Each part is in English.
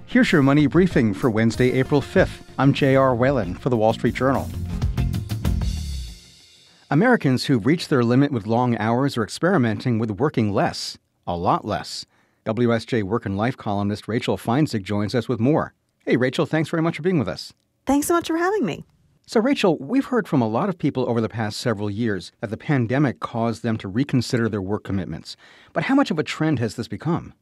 Here's your money briefing for Wednesday, April 5th. I'm J.R. Whalen for the Wall Street Journal. Americans who've reached their limit with long hours are experimenting with working less, a lot less. WSJ Work and Life columnist Rachel Feintzeig joins us with more. Hey, Rachel, thanks very much for being with us. Thanks so much for having me. So, Rachel, we've heard from a lot of people over the past several years that the pandemic caused them to reconsider their work commitments. But how much of a trend has this become?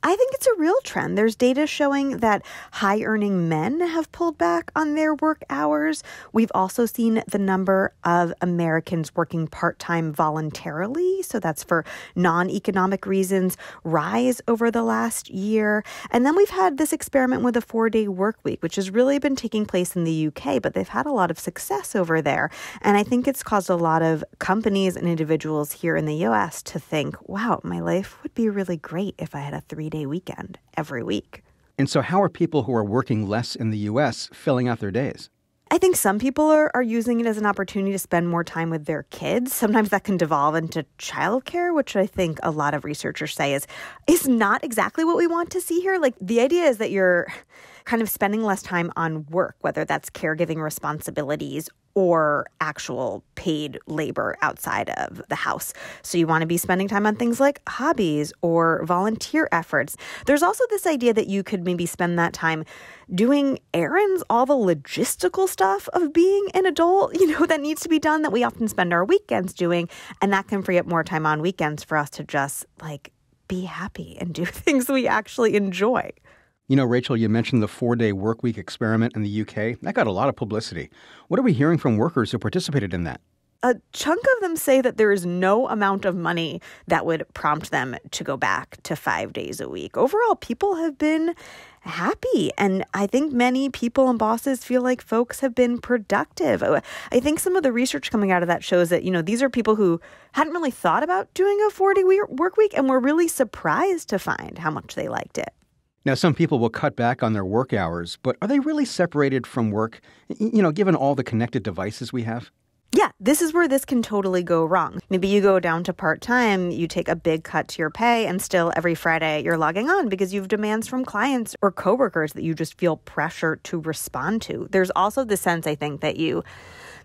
I think it's a real trend. There's data showing that high-earning men have pulled back on their work hours. We've also seen the number of Americans working part-time voluntarily, so that's for non-economic reasons, rise over the last year. And then we've had this experiment with a 4-day work week, which has really been taking place in the UK, but they've had a lot of success over there. And I think it's caused a lot of companies and individuals here in the US to think, wow, my life would be really great if I had a 3-day weekend every week. And so how are people who are working less in the U.S. filling out their days? I think some people are using it as an opportunity to spend more time with their kids. Sometimes that can devolve into childcare, which I think a lot of researchers say is not exactly what we want to see here. Like, the idea is that you're kind of spending less time on work, whether that's caregiving responsibilities or actual paid labor outside of the house. So you want to be spending time on things like hobbies or volunteer efforts. There's also this idea that you could maybe spend that time doing errands, all the logistical stuff of being an adult, that needs to be done that we often spend our weekends doing. And that can free up more time on weekends for us to just be happy and do things we actually enjoy. Rachel, you mentioned the 4-day workweek experiment in the UK. That got a lot of publicity. What are we hearing from workers who participated in that? A chunk of them say that there is no amount of money that would prompt them to go back to 5 days a week. Overall, people have been happy. And I think many people and bosses feel like folks have been productive. I think some of the research coming out of that shows that, these are people who hadn't really thought about doing a 4-day work week and were really surprised to find how much they liked it. Now, some people will cut back on their work hours, but are they really separated from work, given all the connected devices we have? Yeah, this is where this can totally go wrong. Maybe you go down to part-time, you take a big cut to your pay, and still every Friday you're logging on because you have demands from clients or coworkers that you just feel pressure to respond to. There's also the sense, I think, that you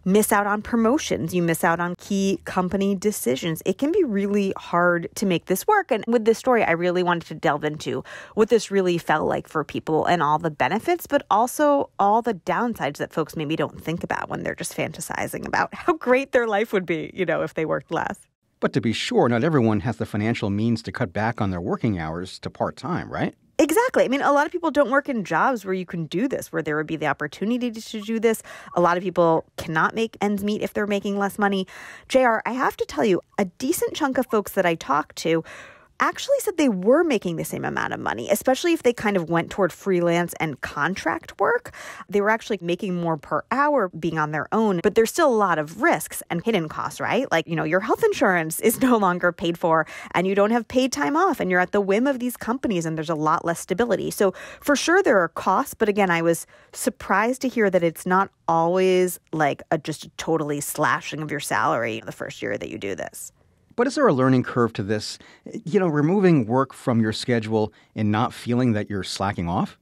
miss out on promotions, you miss out on key company decisions. It can be really hard to make this work. And with this story, I really wanted to delve into what this really felt like for people and all the benefits, but also all the downsides that folks maybe don't think about when they're just fantasizing about how great their life would be, if they worked less. But to be sure, not everyone has the financial means to cut back on their working hours to part-time, right? Exactly. I mean, a lot of people don't work in jobs where you can do this, where there would be the opportunity to do this. A lot of people cannot make ends meet if they're making less money. JR, I have to tell you, a decent chunk of folks that I talked to actually said they were making the same amount of money, especially if they kind of went toward freelance and contract work. They were actually making more per hour being on their own, but there's still a lot of risks and hidden costs, right? Like, your health insurance is no longer paid for and you don't have paid time off and you're at the whim of these companies and there's a lot less stability. So for sure there are costs, but again, I was surprised to hear that it's not always like just a totally slashing of your salary the first year that you do this. But is there a learning curve to this? Removing work from your schedule and not feeling that you're slacking off?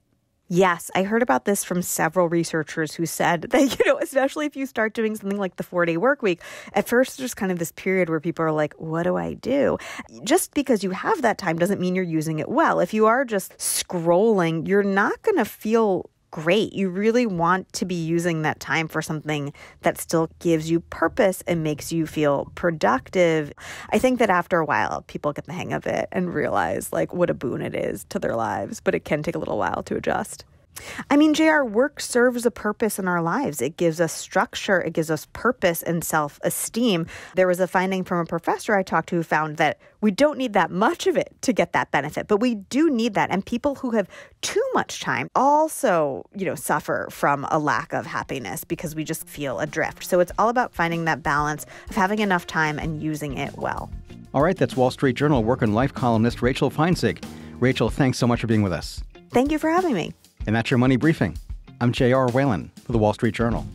Yes, I heard about this from several researchers who said that, especially if you start doing something like the 4-day work week, at first there's kind of this period where people are like, what do I do? Just because you have that time doesn't mean you're using it well. If you are just scrolling, you're not going to feel great. You really want to be using that time for something that still gives you purpose and makes you feel productive. I think that after a while, people get the hang of it and realize what a boon it is to their lives, but it can take a little while to adjust. I mean, JR, work serves a purpose in our lives. It gives us structure. It gives us purpose and self-esteem. There was a finding from a professor I talked to who found that we don't need that much of it to get that benefit, but we do need that. And people who have too much time also, suffer from a lack of happiness because we just feel adrift. So it's all about finding that balance of having enough time and using it well. All right, that's Wall Street Journal Work and Life columnist Rachel Feintzeig. Rachel, thanks so much for being with us. Thank you for having me. And that's your Money Briefing. I'm J.R. Whalen for the Wall Street Journal.